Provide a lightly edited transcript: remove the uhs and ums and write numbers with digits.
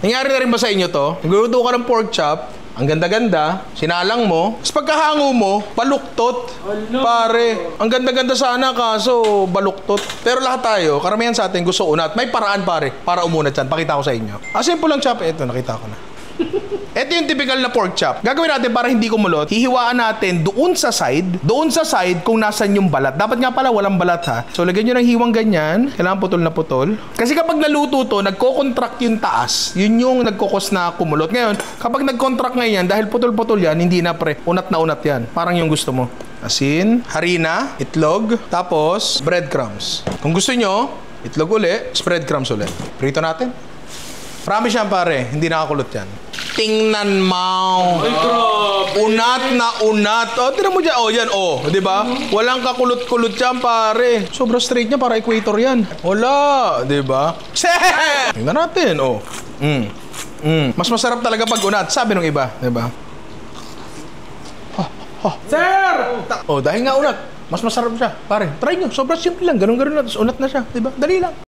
Nangyari na rin ba sa inyo to? Nagluluto ka ng pork chop, ang ganda-ganda, sinalang mo, tapos pagkahango mo, baluktot. Pare, ang ganda-ganda sana kaso baluktot. Pero lahat tayo, karamihan sa atin gusto unat. May paraan pare, para umunat yan. Pakita ko sa inyo. Simple lang chop. Ito, nakita ko na. Ito yung typical na pork chop. Gagawin natin para hindi kumulot. Hihiwaan natin doon sa side kung nasan yung balat. Dapat nga pala walang balat ha. So lagyan nyo ng hiwang ganyan. Kailangan putol na putol. Kasi kapag naluto to, nagko-contract yung taas. Yun yung nagkukos na kumulot. Ngayon, kapag nag-contract ngayon, dahil putol-putol yan, hindi na pre. Unat na unat yan. Parang yung gusto mo. Asin, harina, itlog, tapos breadcrumbs. Kung gusto nyo, itlog uli, breadcrumbs uli. Prito natin. Promise yan pare, hindi nakakulot yan. Tingnan mo. Ay, grabe. Unat na unat. Tingnan mo dyan. Yan. Di ba? Walang kakulot-kulot yan, pare. Sobrang straight niya, para equator yan. Wala. Di ba? Tingnan natin. Mas masarap talaga pag unat. Sabi nung iba. Di ba? Sir! Dahil nga unat. Mas masarap siya. Pare, try nyo. Sobrang simple lang. Ganun-ganun na. Tapos unat na siya. Di ba? Dali lang.